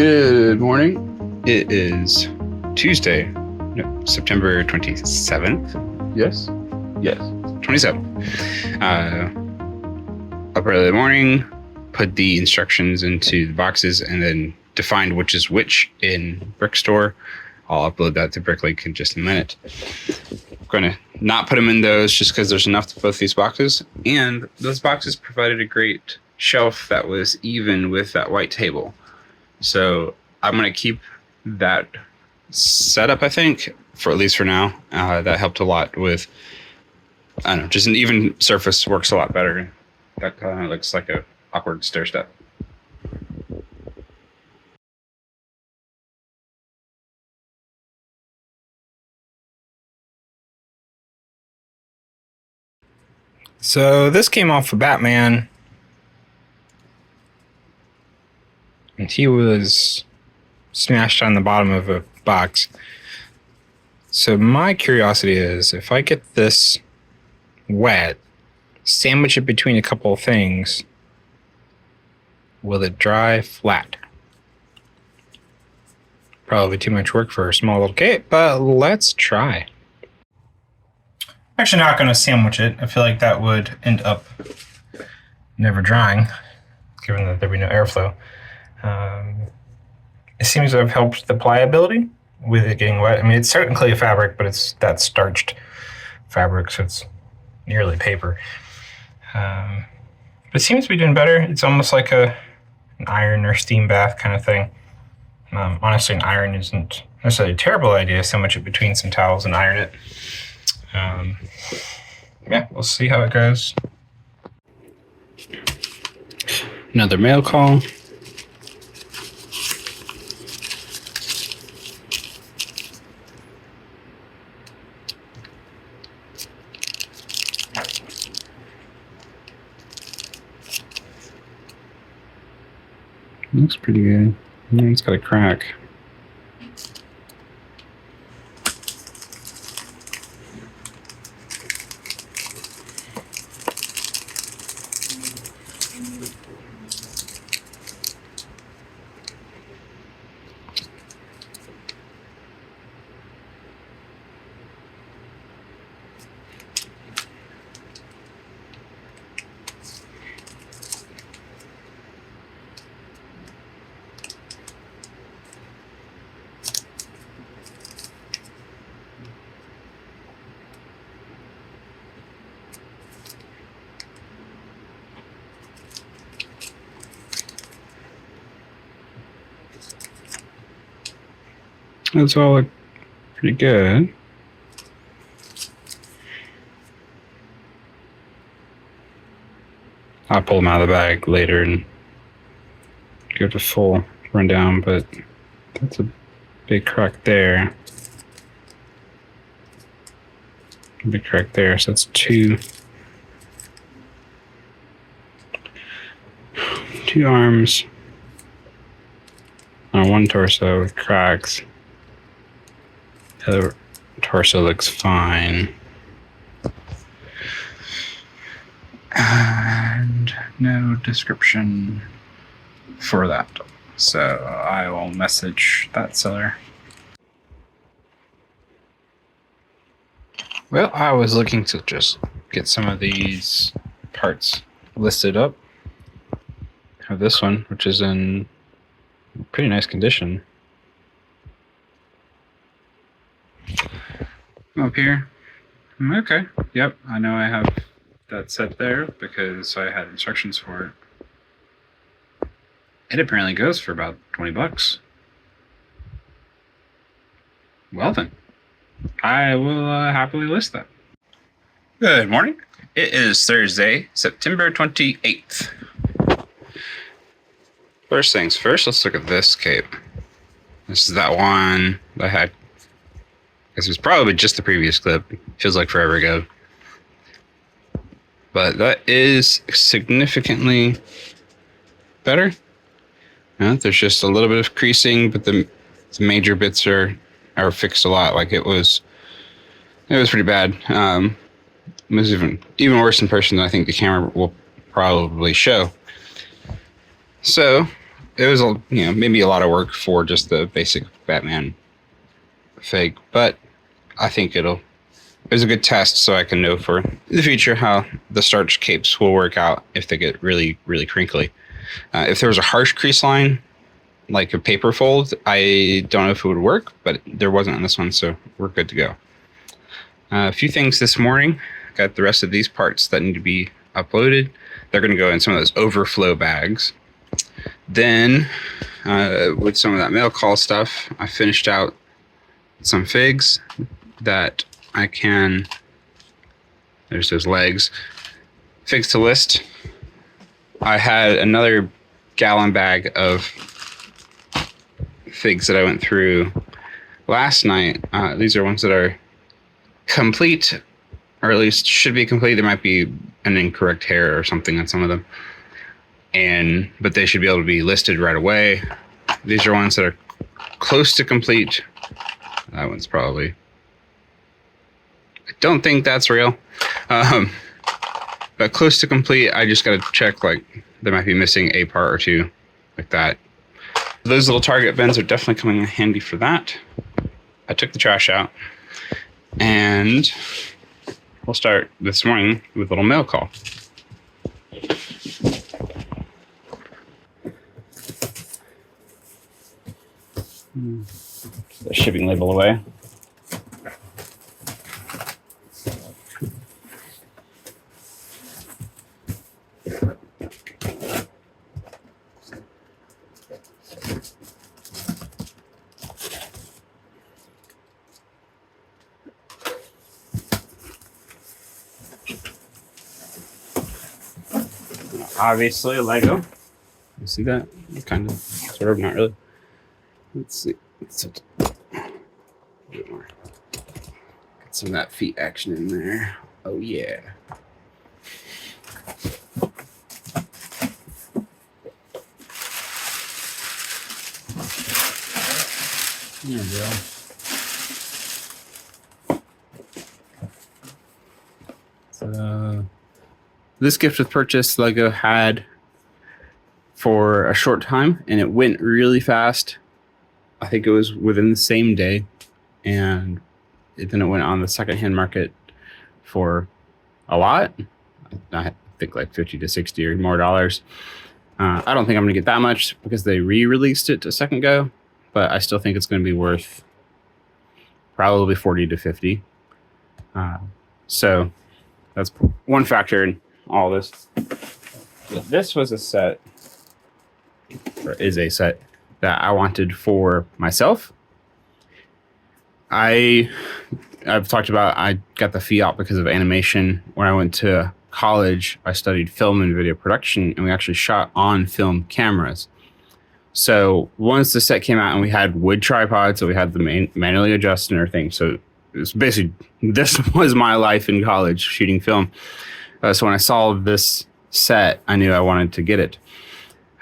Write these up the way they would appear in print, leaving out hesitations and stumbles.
Good morning. It is Tuesday, September 27th. Yes. 27th. Up early in the morning, put the instructions into the boxes, and then defined which is which in Brickstore. I'll upload that to Bricklink in just a minute. I'm going to not put them in those just because there's enough to both these boxes. And those boxes provided a great shelf that was even with that white table. So I'm going to keep that setup, I think, for at least for now. That helped a lot with, I don't know, just an even surface works a lot better. That kind of looks like a awkward stair step. So this came off of Batman, and he was smashed on the bottom of a box. So my curiosity is, if I get this wet, sandwich it between a couple of things, will it dry flat? Probably too much work for a small little kit, but let's try. I'm actually not going to sandwich it. I feel like that would end up never drying, given that there'd be no airflow. It seems to have helped the pliability with it getting wet. I mean, it's technically a fabric, but it's that starched fabric, so it's nearly paper. But it seems to be doing better. It's almost like an iron or steam bath kind of thing. Honestly, an iron isn't necessarily a terrible idea. Sandwich it between some towels and iron it. Yeah, we'll see how it goes. Another mail call. Looks pretty good. Yeah, it's got a crack. Those all look pretty good. I'll pull them out of the bag later and give it a full rundown, but that's a big crack there. A big crack there, so that's two arms on one torso with cracks. The other torso looks fine. And no description for that. So I will message that seller. Well, I was looking to just get some of these parts listed up. I have this one, which is in pretty nice condition. Up here. Okay. Yep. I know I have that set there because I had instructions for it. It apparently goes for about $20. Well then, I will happily list that. Good morning. It is Thursday, September 28th. First things first, let's look at this cape. This is that one that I had. This was probably just the previous clip. Feels like forever ago. But that is significantly better. There's just a little bit of creasing, but the major bits are fixed a lot. Like it was pretty bad. It was even worse in person than I think the camera will probably show. So it was maybe a lot of work for just the basic Batman fig, but I think it was a good test, so I can know for the future how the starch capes will work out if they get really, really crinkly. If there was a harsh crease line, like a paper fold, I don't know if it would work, but there wasn't on this one, so we're good to go. A few things this morning. Got the rest of these parts that need to be uploaded. They're going to go in some of those overflow bags. Then, with some of that mail call stuff, I finished out some figs that I can, there's those legs, figs to list. I had another gallon bag of figs that I went through last night. These are ones that are complete, or at least should be complete. There might be an incorrect hair or something on some of them, but they should be able to be listed right away. These are ones that are close to complete. That one's probably, I don't think that's real, but close to complete. I just got to check, like, they might be missing a part or two, like that. Those little Target bins are definitely coming in handy for that. I took the trash out, and we'll start this morning with a little mail call. The shipping label away. Obviously, a Lego. You see that? Kind of, sort of, not really. Let's see. A bit more. Get some of that feet action in there. Oh yeah. There we go. So, this gift with purchase Lego had for a short time, and it went really fast. I think it was within the same day, and then it went on the secondhand market for a lot. I think like $50 to $60 or more dollars. I don't think I'm gonna get that much because they re-released it a second ago, but I still think it's gonna be worth probably 40 to 50. So that's one factor in all this. This was a set, or is a set, that I wanted for myself. I've talked about, I got the fiat because of animation. When I went to college, I studied film and video production, and we actually shot on film cameras. So once the set came out and we had wood tripods, so we had the manually adjust and everything. So it was basically, this was my life in college, shooting film. So when I saw this set, I knew I wanted to get it.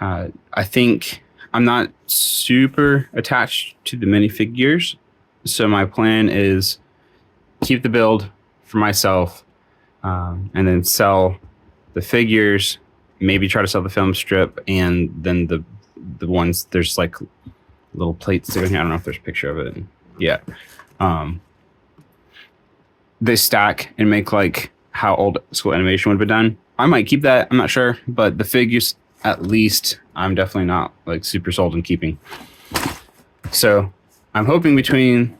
I think I'm not super attached to the minifigures, so my plan is keep the build for myself, and then sell the figures, maybe try to sell the film strip, and then the ones, there's like little plates sitting here. I don't know if there's a picture of it yet. They stack and make like how old school animation would have been done. I might keep that, I'm not sure, but the figures, at least, I'm definitely not like super sold on keeping. So I'm hoping between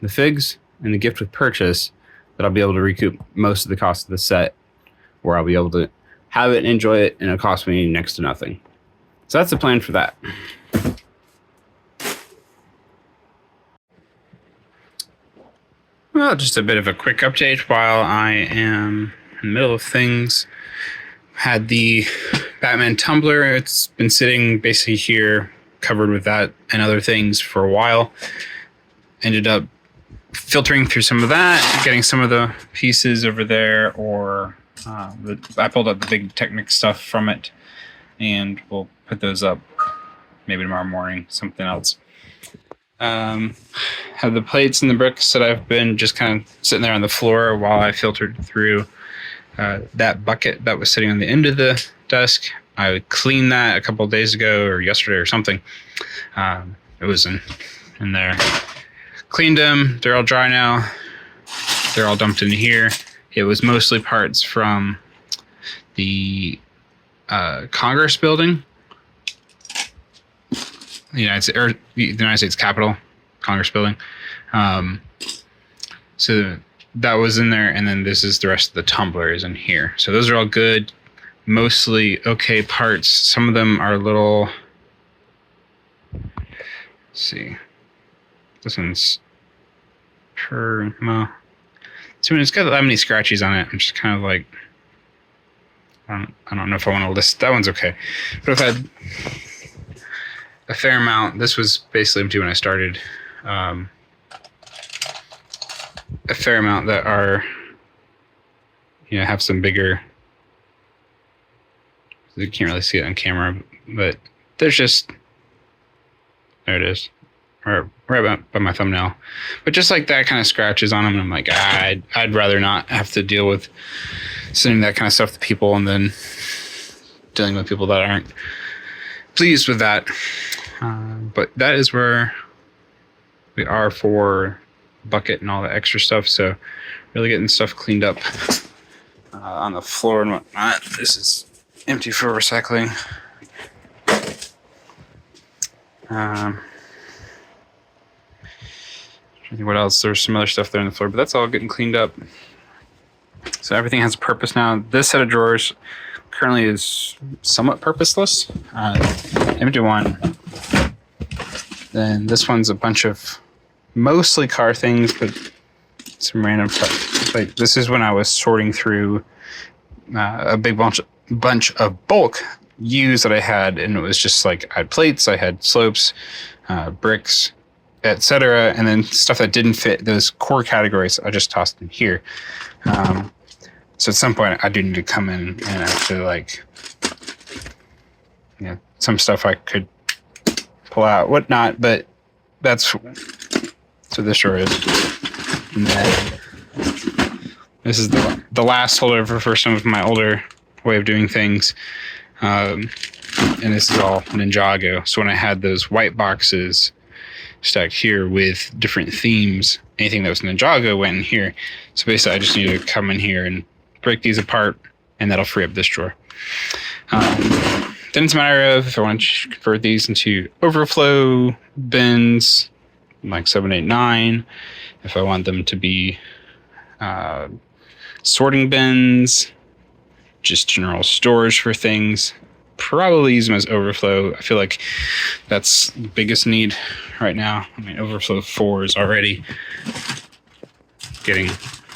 the figs and the gift with purchase that I'll be able to recoup most of the cost of the set, where I'll be able to have it and enjoy it, and it'll cost me next to nothing. So that's the plan for that. Well, just a bit of a quick update while I am in the middle of things. Had the Batman tumbler. It's been sitting basically here covered with that and other things for a while. Ended up filtering through some of that, getting some of the pieces over there, or I pulled up the big Technic stuff from it, and we'll put those up maybe tomorrow morning, something else. Have the plates and the bricks that I've been just kind of sitting there on the floor while I filtered through that bucket that was sitting on the end of the desk. I cleaned that a couple of days ago or yesterday or something. It was in there. Cleaned them. They're all dry now. They're all dumped in here. It was mostly parts from the Congress building, the United States Capitol, Congress building. So that was in there, and then this is the rest of the tumblers in here. So those are all good, mostly okay parts. Some of them are a little. Let's see, this one's well. So when it's got that many scratches on it, I'm just kind of like, I don't know if I want to list. That one's okay, but I've had a fair amount. This was basically empty when I started. A fair amount that are, have some bigger. You can't really see it on camera, but there's just, there it is, right by my thumbnail. But just like that kind of scratches on them, and I'm like, I'd rather not have to deal with sending that kind of stuff to people and then dealing with people that aren't pleased with that. But that is where we are for bucket and all the extra stuff. So really getting stuff cleaned up on the floor and whatnot. This is empty for recycling. I think what else? There's some other stuff there on the floor, but that's all getting cleaned up. So everything has a purpose now. This set of drawers currently is somewhat purposeless. Empty one. Then this one's a bunch of mostly car things, but some random stuff. Like this is when I was sorting through a big bunch of bulk used that I had, and it was just like I had plates, I had slopes, bricks, etc., and then stuff that didn't fit those core categories I just tossed in here. So at some point I do need to come in and actually some stuff I could pull out, whatnot, but that's what this drawer is. And then this is the last holdover for some of my older way of doing things. And this is all Ninjago. So when I had those white boxes stacked here with different themes, anything that was Ninjago went in here. So basically I just need to come in here and break these apart, and that'll free up this drawer. Then it's a matter of if I want to convert these into overflow bins, like 7, 8, 9. If I want them to be sorting bins, just general storage for things, probably use them as overflow. I feel like that's the biggest need right now. I mean, overflow 4 is already getting.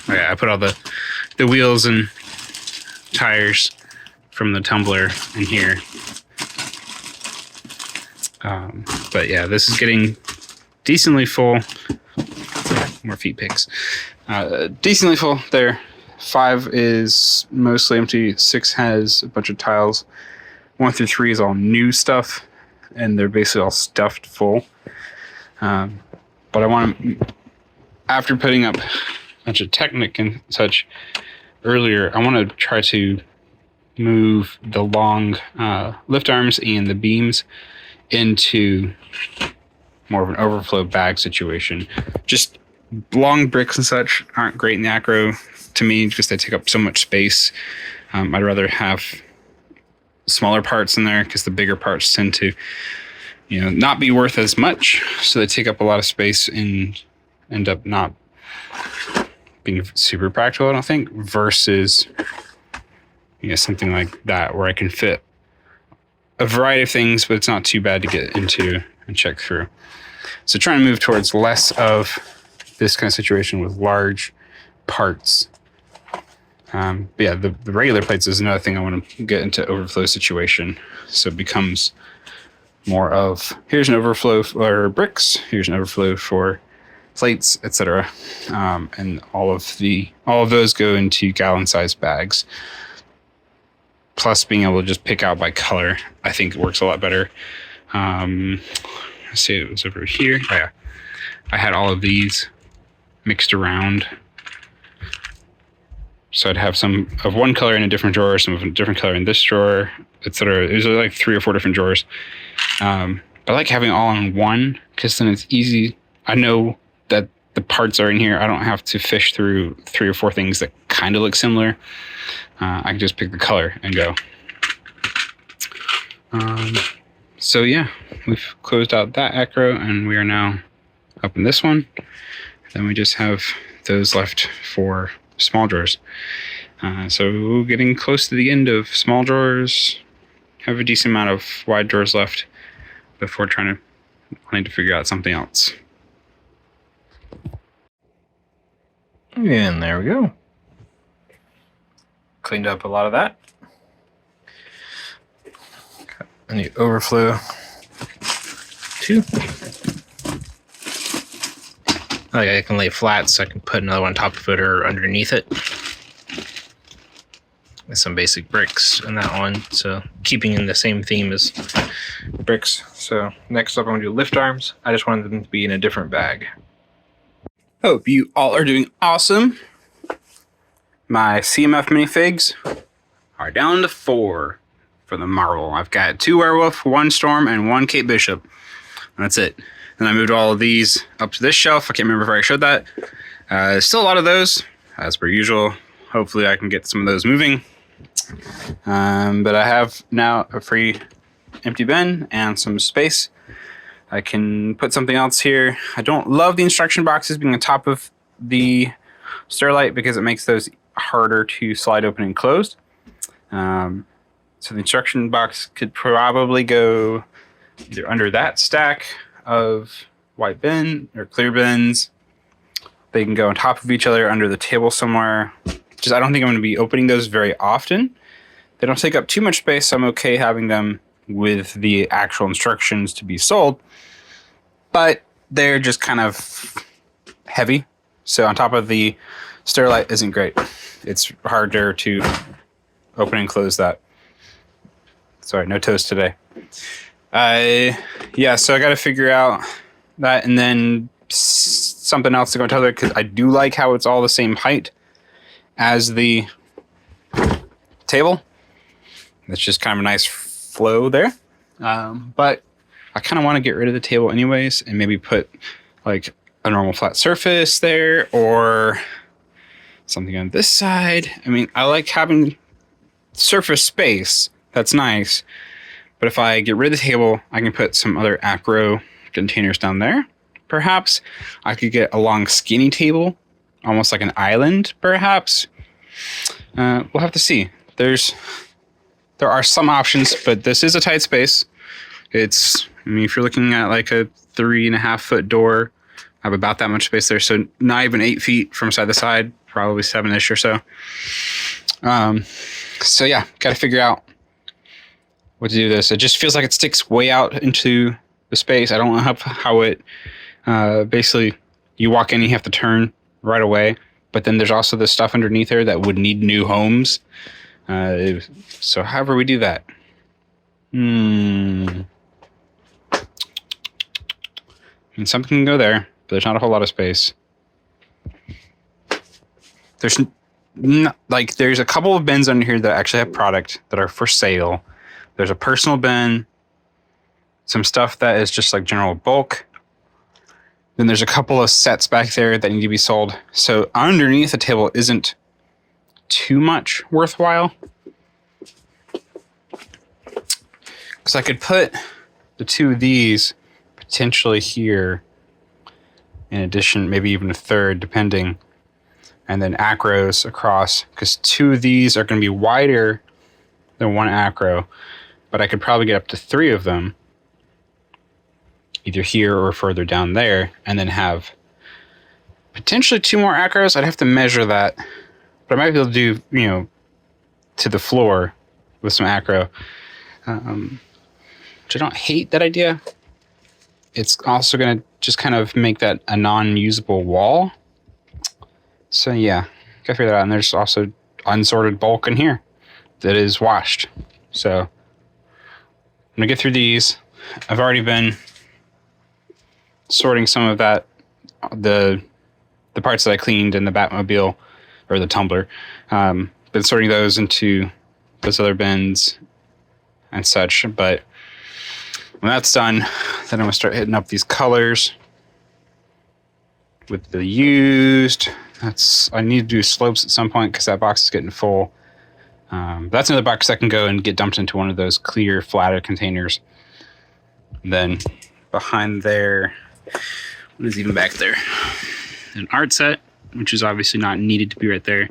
I put all the wheels and tires from the tumbler in here. But yeah, this is getting decently full. More feet pics. Decently full there. 5 is mostly empty. 6 has a bunch of tiles. 1 through 3 is all new stuff, and they're basically all stuffed full. But I want to, after putting up a bunch of Technic and such earlier, I want to try to move the long lift arms and the beams into more of an overflow bag situation. Just long bricks and such aren't great in the acro to me because they take up so much space. I'd rather have smaller parts in there because the bigger parts tend to, not be worth as much. So they take up a lot of space and end up not being super practical, I don't think, versus something like that where I can fit a variety of things, but it's not too bad to get into and check through. So trying to move towards less of this kind of situation with large parts. But yeah, the regular plates is another thing I want to get into overflow situation. So it becomes more of, here's an overflow for bricks, here's an overflow for plates, etc. And all of those go into gallon-sized bags. Plus being able to just pick out by color, I think it works a lot better. Let's see, it was over here. Oh, yeah. I had all of these mixed around So I'd have some of one color in a different drawer, some of a different color in this drawer, etc. There's like 3 or 4 different drawers. But I like having it all in one because then it's easy. I know that the parts are in here. I don't have to fish through 3 or 4 things that kind of look similar. I can just pick the color and go. So yeah, we've closed out that acro and we are now up in this one. Then we just have those left for small drawers. So getting close to the end of small drawers, have a decent amount of wide drawers left before wanting to figure out something else. And there we go. Cleaned up a lot of that. Got a new overflow too. I can lay flat so I can put another one on top of it or underneath it. With some basic bricks in that one, so keeping in the same theme as bricks. So next up I'm gonna do lift arms. I just wanted them to be in a different bag. Hope you all are doing awesome. My CMF minifigs are down to 4 for the Marvel. I've got 2 Werewolf, 1 Storm, and 1 Kate Bishop. And that's it. And I moved all of these up to this shelf. I can't remember if I showed that. Still a lot of those, as per usual. Hopefully I can get some of those moving. But I have now a free empty bin and some space. I can put something else here. I don't love the instruction boxes being on top of the Sterlite because it makes those harder to slide open and closed. So the instruction box could probably go either under that stack of white bin or clear bins. They can go on top of each other under the table somewhere. Just I don't think I'm going to be opening those very often. They don't take up too much space, so I'm okay having them with the actual instructions to be sold. But they're just kind of heavy. So on top of the Sterlite isn't great. It's harder to open and close that. Sorry, no toast today. Yeah, so I got to figure out that and then something else to go on top of it because I do like how it's all the same height as the table. It's just kind of a nice flow there. But I kind of want to get rid of the table anyways and maybe put like a normal flat surface there or something on this side. I mean, I like having surface space. That's nice. But if I get rid of the table, I can put some other acro containers down there. Perhaps I could get a long skinny table, almost like an island, perhaps. We'll have to see. There are some options, but this is a tight space. I mean, if you're looking at like a 3.5 foot door, I have about that much space there. So not even 8 feet from side to side, probably 7-ish or so. So yeah, got to figure out what to do with this. It just feels like it sticks way out into the space. I don't know how it, basically you walk in, you have to turn right away. But then there's also the stuff underneath there that would need new homes. So however we do that. I mean, something can go there, but there's not a whole lot of space. There's a couple of bins under here that actually have product that are for sale. There's a personal bin, some stuff that is just like general bulk. Then there's a couple of sets back there that need to be sold. So underneath the table isn't too much worthwhile. Because I could put the 2 of these potentially here. In addition, maybe even a third, depending. And then acros across. Because 2 of these are going to be wider than 1 acro. But I could probably get up to 3 of them. Either here or further down there, and then have potentially 2 more acros. I'd have to measure that, but I might be able to do, to the floor with some acro, which I don't hate that idea. It's also going to just kind of make that a non-usable wall. So yeah, gotta figure that out. And there's also unsorted bulk in here that is washed. So I'm gonna get through these. I've already been sorting some of that, the parts that I cleaned in the Batmobile or the tumbler. Been sorting those into those other bins and such. But when that's done, then I'm gonna start hitting up these colors with the used. I need to do slopes at some point because that box is getting full. That's another box that can go and get dumped into one of those clear flathead containers. Then behind there, what is even back there? An art set, which is obviously not needed to be right there.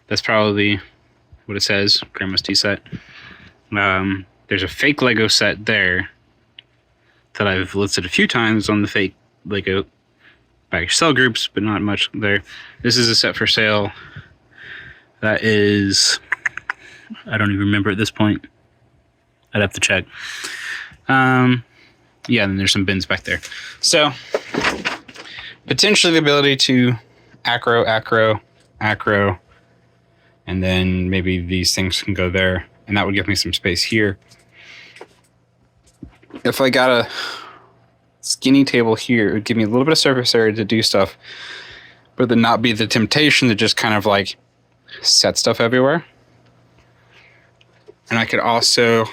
That's probably what it says, Grandma's tea set. There's a fake Lego set there that I've listed a few times on the fake Lego package sell groups, but not much there. This is a set for sale. That is, I don't even remember at this point. I'd have to check. Yeah, and there's some bins back there. So potentially the ability to acro, and then maybe these things can go there, and that would give me some space here. If I got a skinny table here, it would give me a little bit of surface area to do stuff, but then not be the temptation to just kind of like set stuff everywhere. And I could also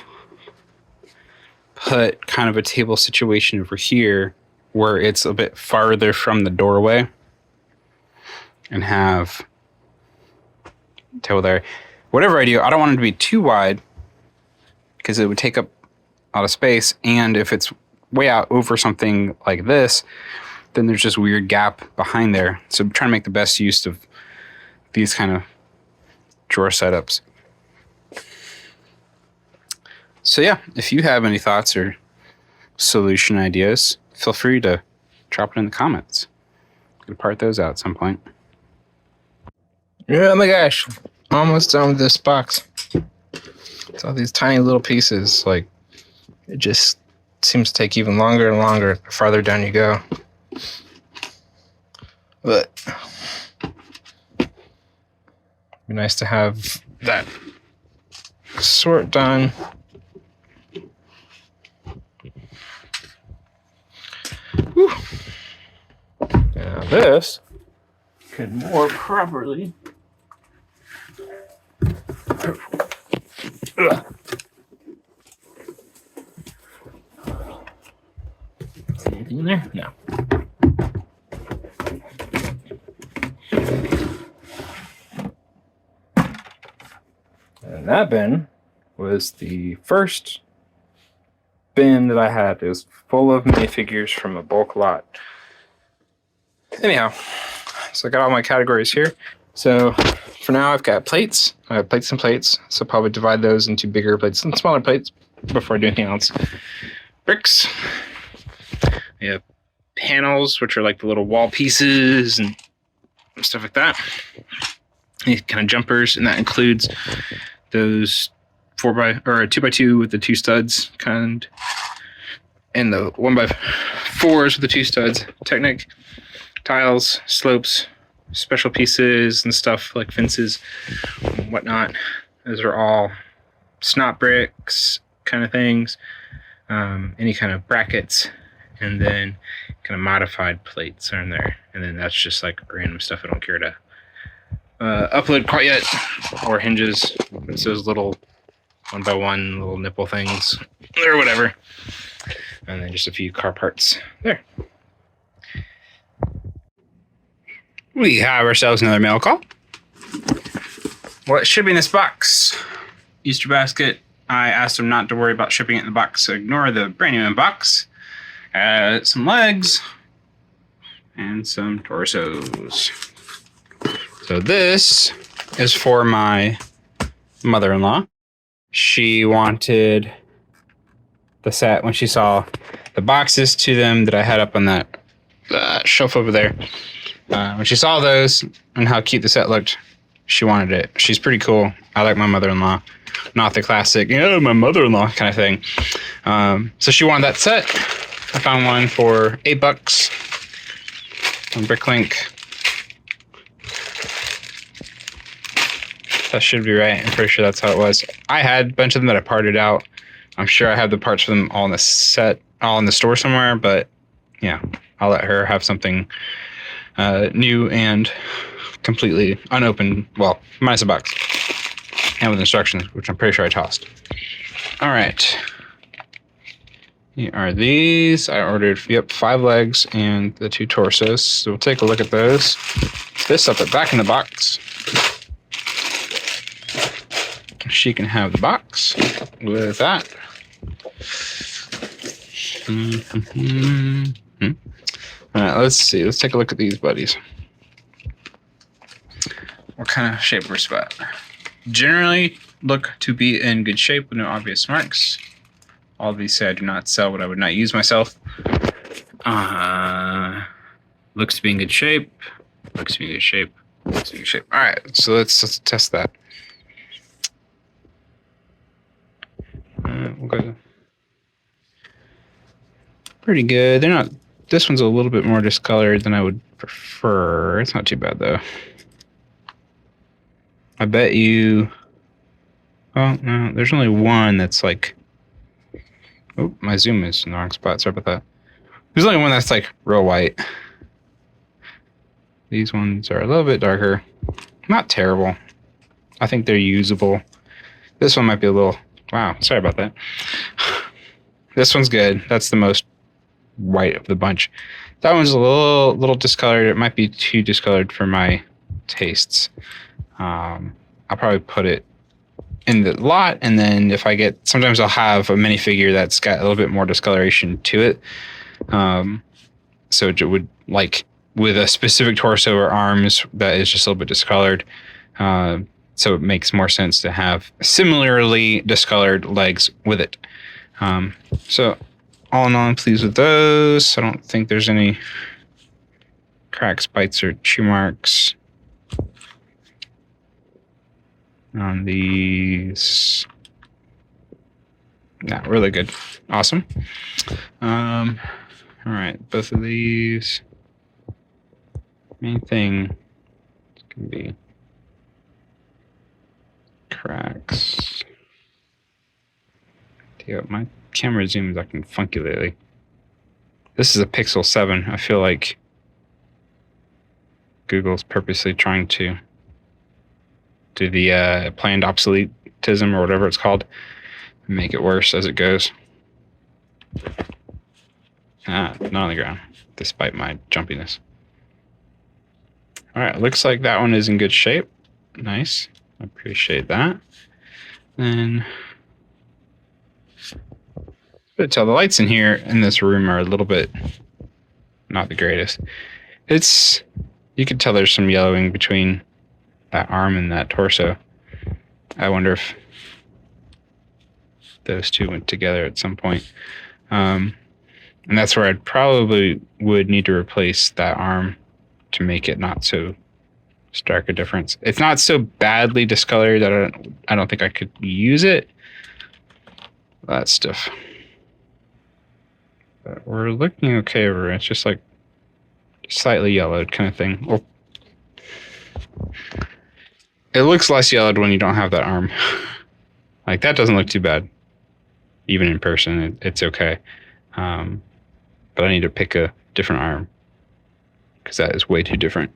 put kind of a table situation over here where it's a bit farther from the doorway and have table there. Whatever I do, I don't want it to be too wide because it would take up a lot of space. And if it's way out over something like this, then there's this weird gap behind there. So I'm trying to make the best use of these kind of drawer setups. So yeah, if you have any thoughts or solution ideas, feel free to drop it in the comments. I'm gonna part those out at some point. Oh my gosh, almost done with this box. It's all these tiny little pieces. Like, it just seems to take even longer and longer the farther down you go. But it'd be nice to have that sort done. Whew. Now this could more properly. See anything in there? No. And that bin was the first bin that I had. It was full of minifigures from a bulk lot. Anyhow, so I got all my categories here. So for now I've got plates. I have plates and plates. So probably divide those into bigger plates and smaller plates before I do anything else. Bricks. We have panels, which are like the little wall pieces and stuff like that. These kind of jumpers, and that includes those 2x2 with the 2 studs kind, and the 1x4s with the 2 studs. Technic, tiles, slopes, special pieces and stuff like fences and whatnot. Those are all snot bricks kind of things. Any kind of brackets, and then kind of modified plates are in there. And then that's just like random stuff I don't care to upload quite yet, or hinges. It's those little 1x1 little nipple things or whatever. And then just a few car parts there. We have ourselves another mail call. What should be in this box? Easter basket. I asked him not to worry about shipping it in the box, so ignore the brand new box. Some legs and some torsos. So this is for my mother-in-law. She wanted the set when she saw the boxes to them that I had up on that shelf over there. When she saw those and how cute the set looked, she wanted it. She's pretty cool. I like my mother-in-law. Not the classic, my mother-in-law kind of thing. So she wanted that set. I found one for $8 on Bricklink. That should be right. I'm pretty sure that's how it was. I had a bunch of them that I parted out. I'm sure I have the parts for them all in the set, all in the store somewhere, but yeah, I'll let her have something new and completely unopened. Well, minus a box. And with instructions, which I'm pretty sure I tossed. All right. Here are these. I ordered, 5 legs and the 2 torsos. So we'll take a look at those. This up it back in the box. She can have the box with that. All right, let's see. Let's take a look at these buddies. What kind of shape we're at? Generally look to be in good shape with no obvious marks. All of these say I do not sell what I would not use myself. Looks to be in good shape. Looks to be in good shape. Looks to be in good shape. All right, so let's test that. We'll go. Pretty good. They're not. This one's a little bit more discolored than I would prefer. It's not too bad though. I bet you. Oh no, there's only one that's like. Oh, my zoom is in the wrong spot. Sorry about that. There's only one that's like real white. These ones are a little bit darker. Not terrible. I think they're usable. This one might be a little. Wow, sorry about that. This one's good. That's the most white of the bunch. That one's a little discolored. It might be too discolored for my tastes. I'll probably put it in the lot, and then if I get, sometimes I'll have a minifigure that's got a little bit more discoloration to it. So it would, like with a specific torso or arms that is just a little bit discolored. So it makes more sense to have similarly discolored legs with it. So all in all, I'm pleased with those. I don't think there's any cracks, bites, or chew marks on these. No, really good. Awesome. All right, both of these. Main thing can be cracks. Yeah, my camera zooms acting funky lately. This is a Pixel 7. I feel like Google's purposely trying to do the planned obsoletism or whatever it's called, make it worse as it goes. Not on the ground, despite my jumpiness. All right, looks like that one is in good shape. Nice, I appreciate that. Then, but tell the lights in here in this room are a little bit not the greatest. You can tell there's some yellowing between that arm and that torso. I wonder if those two went together at some point. And that's where I'd probably would need to replace that arm to make it not so stark a difference. It's not so badly discolored that I don't think I could use it. That stuff. But we're looking okay over it. It's just like slightly yellowed kind of thing. Well, it looks less yellowed when you don't have that arm. Like that doesn't look too bad. Even in person, it's okay. But I need to pick a different arm because that is way too different.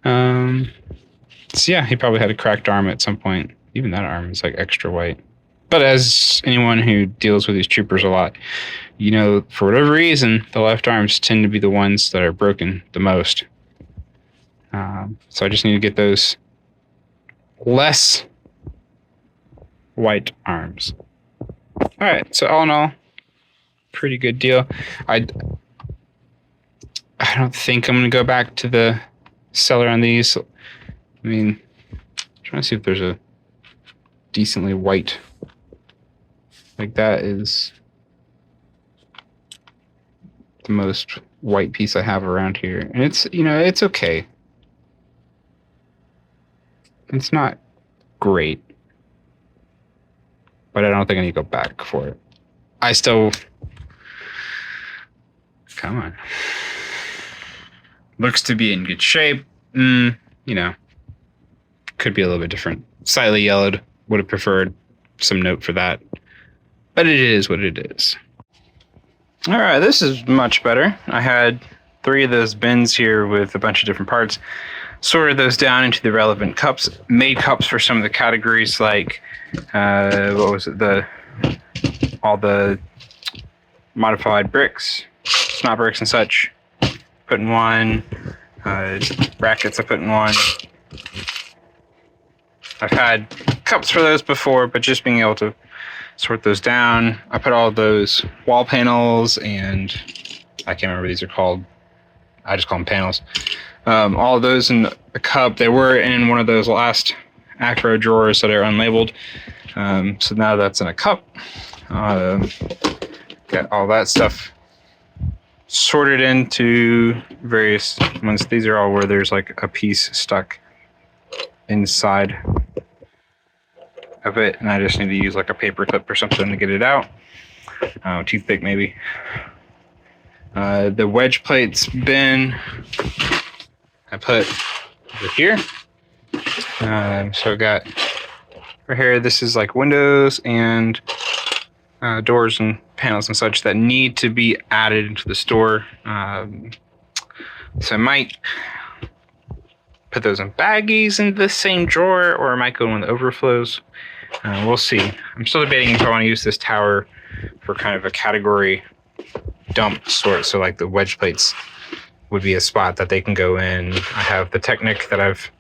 So yeah, he probably had a cracked arm at some point. Even that arm is like extra white. But as anyone who deals with these troopers a lot, you know, for whatever reason, the left arms tend to be the ones that are broken the most. So I just need to get those less white arms. All right, so all in all, pretty good deal. I don't think I'm going to go back to the seller on these. I mean, I'm trying to see if there's a decently white. Like that is the most white piece I have around here. And it's, you know, it's okay. It's not great. But I don't think I need to go back for it. I still... Come on. Looks to be in good shape. You know, could be a little bit different. Slightly yellowed. Would have preferred some note for that. But it is what it is. All right, this is much better. I had 3 of those bins here with a bunch of different parts. sorted those down into the relevant cups, made cups for some of the categories like, what was it, all the modified bricks, snot bricks and such, put in one, brackets I put in one. I've had cups for those before, but just being able to sort those down. I put all those wall panels and I can't remember what these are called. I just call them panels. All of those in a cup. They were in one of those last acro drawers that are unlabeled. So now that's in a cup. Got all that stuff sorted into various ones. These are all where there's like a piece stuck inside of it, and I just need to use like a paper clip or something to get it out. Toothpick maybe. The wedge plates bin I put over here. So I got right here, this is like windows and doors and panels and such that need to be added into the store. So I might put those in baggies in the same drawer, or I might go in the overflows. We'll see. I'm still debating if I want to use this tower for kind of a category dump sort. So like the wedge plates would be a spot that they can go in. I have the Technic that I've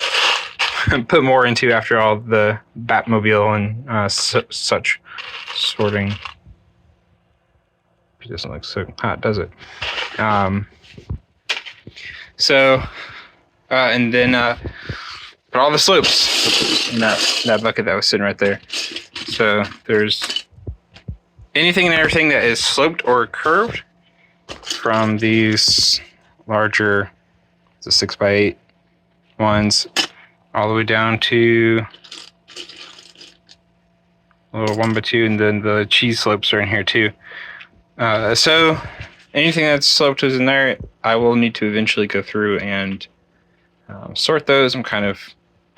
put more into after all the Batmobile and such sorting. It doesn't look so hot, does it? And then put all the slopes in that bucket that was sitting right there. So there's anything and everything that is sloped or curved, from these larger, the 6x8 ones, all the way down to a little 1x2, and then the cheese slopes are in here too. So anything that's sloped is in there. I will need to eventually go through and sort those. I'm kind of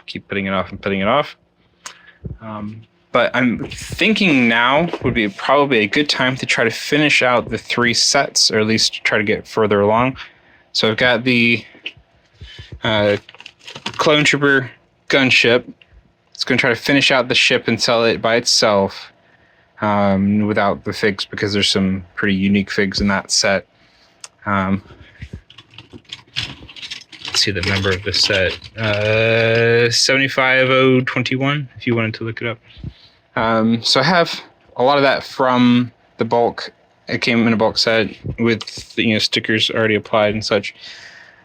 keep putting it off and putting it off. But I'm thinking now would be probably a good time to try to finish out the 3 sets, or at least try to get further along. So I've got the Clone Trooper gunship. It's going to try to finish out the ship and sell it by itself without the figs, because there's some pretty unique figs in that set. Let's see the number of the set. 75021, if you wanted to look it up. So I have a lot of that from the bulk. It came in a bulk set with stickers already applied and such.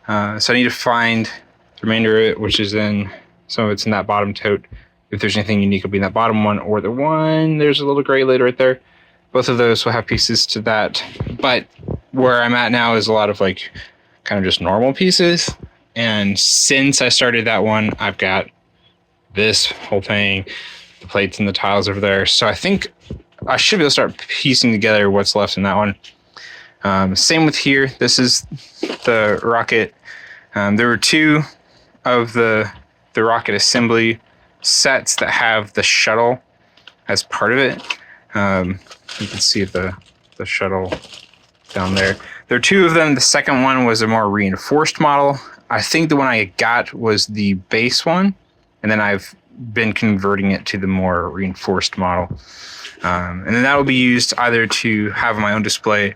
So I need to find the remainder of it, which is in, some of it's in that bottom tote. If there's anything unique, it'll be in that bottom one, or the one, there's a little gray lid right there. Both of those will have pieces to that. But where I'm at now is a lot of like kind of just normal pieces. And since I started that one, I've got this whole thing, the plates and the tiles over there. So I think I should be able to start piecing together what's left in that one. Same with here. This is the rocket. There were 2 of the rocket assembly sets that have the shuttle as part of it. You can see the shuttle down there. There are 2 of them. The second one was a more reinforced model. I think the one I got was the base one, and then I've been converting it to the more reinforced model. And then that will be used either to have my own display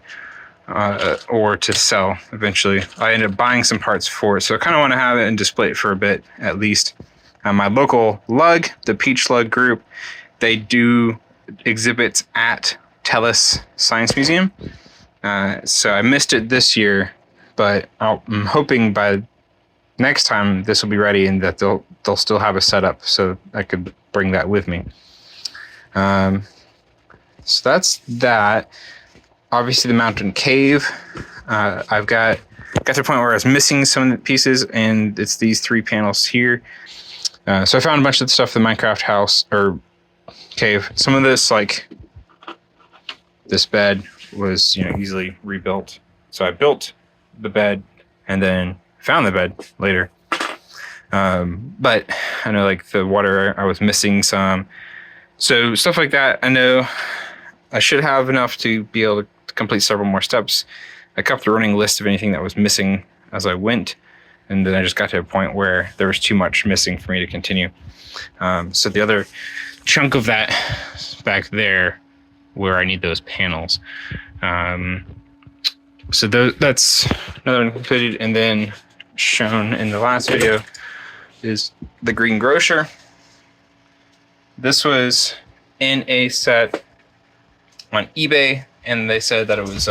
or to sell eventually. I ended up buying some parts for it, so I kind of want to have it and display it for a bit at least. My local lug, the Peach Lug group, they do exhibits at Tellus Science Museum. So I missed it this year, but I'm hoping by next time this will be ready and that they'll still have a setup so I could bring that with me. So that's that. Obviously the mountain cave. I've got to the point where I was missing some of the pieces, and it's these 3 panels here. So I found a bunch of the stuff in the Minecraft house or cave. Some of this, like this bed, was easily rebuilt. So I built the bed and then found the bed later. But I know like the water, I was missing some. So stuff like that, I know I should have enough to be able to complete several more steps. I kept a running list of anything that was missing as I went. And then I just got to a point where there was too much missing for me to continue. So the other chunk of that back there where I need those panels. So that's another one completed. And then shown in the last video is the green grocer. This was in a set on eBay, and they said that it was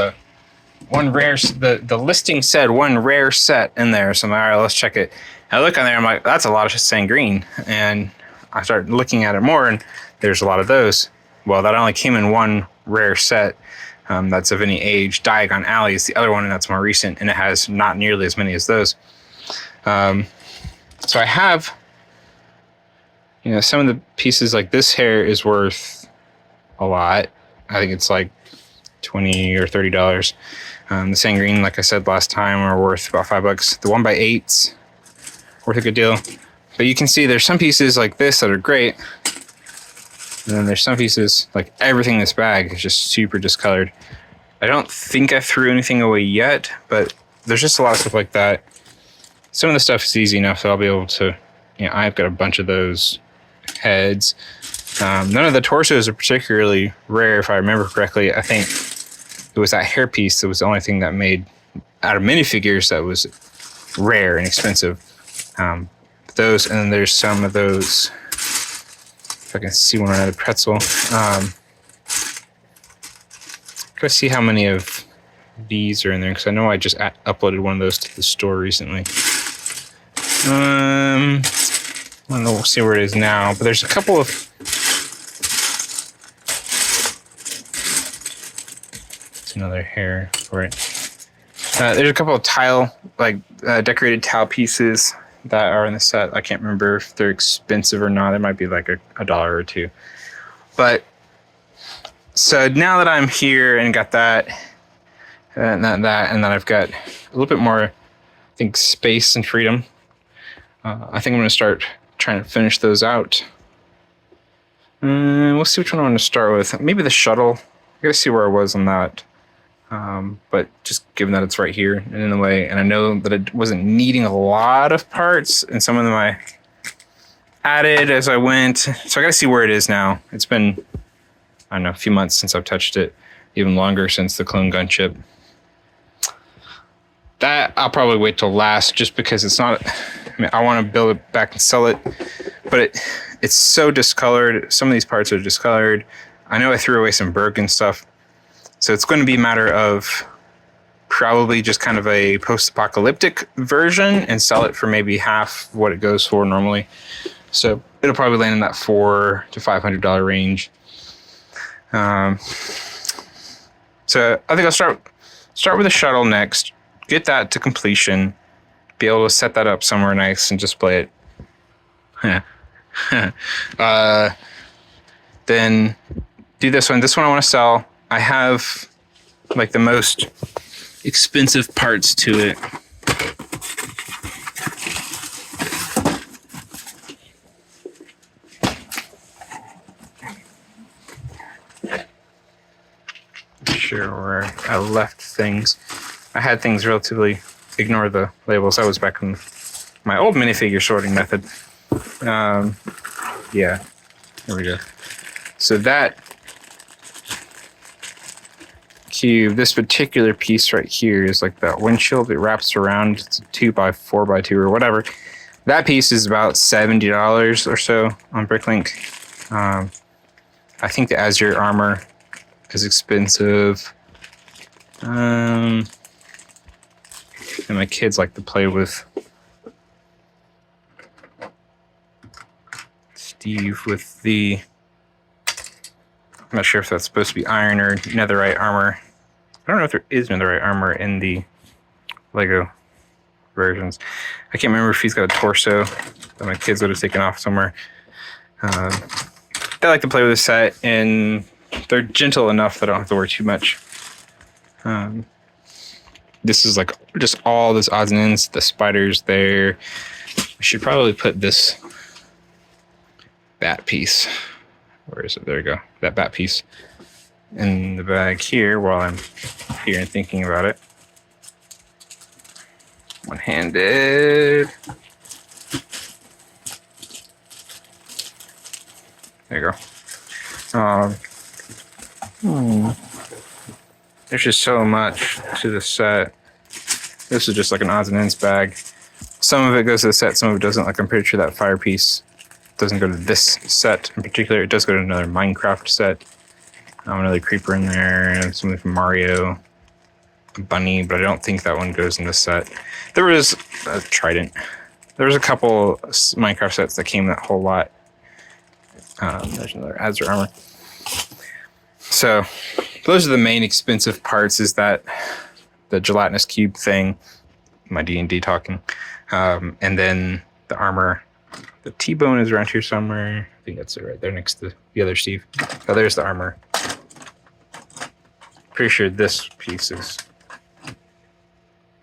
one rare, the listing said one rare set in there. So I'm like, all right, let's check it. And I look on there, I'm like, that's a lot of sand green. And I started looking at it more, and there's a lot of those. Well, that only came in one rare set that's of any age. Diagon Alley is the other one, and that's more recent, and it has not nearly as many as those. So I have, some of the pieces, like this hair is worth a lot. I think it's like $20 or $30. The sand green, like I said last time, are worth about $5. The 1x8's worth a good deal. But you can see there's some pieces like this that are great. And then there's some pieces, like everything in this bag is just super discolored. I don't think I threw anything away yet, but there's just a lot of stuff like that. Some of the stuff is easy enough that I'll be able to, I've got a bunch of those heads. None of the torsos are particularly rare, if I remember correctly. I think it was that hair piece that was the only thing that made, out of minifigures, that was rare and expensive. Those, and then there's some of those, if I can see one or another pretzel. Gotta see how many of these are in there, because I know I just uploaded one of those to the store recently. I don't know, we'll see where it is now, but there's a couple of, it's another hair for it. There's a couple of tile, decorated tile pieces that are in the set. I can't remember if they're expensive or not. It might be like a dollar or two. But so now that I'm here and got that, and then I've got a little bit more, I think, space and freedom. I think I'm going to start trying to finish those out. We'll see which one I want to start with. Maybe the shuttle. I gotta see where I was on that. But just given that it's right here and in the way, and I know that it wasn't needing a lot of parts, and some of them I added as I went. So I gotta see where it is now. It's been, I don't know, a few months since I've touched it, even longer since the clone gun chip. That I'll probably wait till last, just because it's not, I want to build it back and sell it, but it's so discolored. Some of these parts are discolored. I know I threw away some broken stuff. So it's going to be a matter of probably just kind of a post-apocalyptic version and sell it for maybe half what it goes for normally. So it'll probably land in that $400 to $500 range. So I think I'll start with the shuttle next, get that to completion, be able to set that up somewhere nice and display it. Then do this one. This one I want to sell. I have like the most expensive parts to it. Not sure where I left things. I had things relatively, ignore the labels. I was back in my old minifigure sorting method. Yeah, there we go. So that cube, this particular piece right here is like that windshield. It wraps around. It's a 2x4x2 or whatever. That piece is about $70 or so on Bricklink. I think the Azure armor is expensive. And my kids like to play with Steve with the, I'm not sure if that's supposed to be iron or netherite armor. I don't know if there is netherite armor in the Lego versions. I can't remember if he's got a torso that my kids would have taken off somewhere. They like to play with the set, and they're gentle enough that I don't have to worry too much. This is like just all this odds and ends. The spiders there. I should probably put this bat piece. Where is it? There we go. That bat piece in the bag here while I'm here and thinking about it. One-handed. There you go. There's just so much to the set. This is just like an odds and ends bag. Some of it goes to the set, some of it doesn't. Like I'm pretty sure that fire piece doesn't go to this set in particular. It does go to another Minecraft set. Another creeper in there, something from Mario, a bunny, but I don't think that one goes in this set. There was a trident. There was a couple Minecraft sets that came that whole lot. There's another Azure armor. So those are the main expensive parts, is that the gelatinous cube thing, my D&D talking, and then the armor. The T-bone is around here somewhere. I think that's it right there next to the other Steve. Oh, there's the armor. Pretty sure this piece is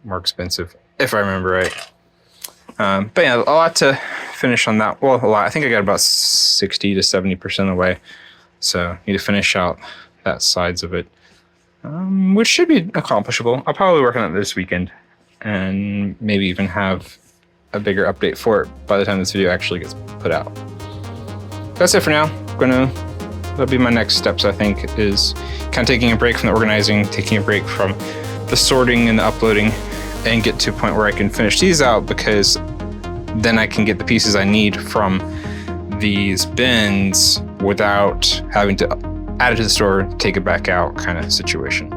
more expensive, if I remember right. But yeah, a lot to finish on that. Well, a lot. I think I got about 60 to 70% of the way. So need to finish out that sides of it, which should be accomplishable. I'll probably work on it this weekend and maybe even have a bigger update for it by the time this video actually gets put out. That's it for now. That'll be my next steps, I think, is kind of taking a break from the organizing, taking a break from the sorting and the uploading, and get to a point where I can finish these out, because then I can get the pieces I need from these bins without having to add it to the store, take it back out kind of situation.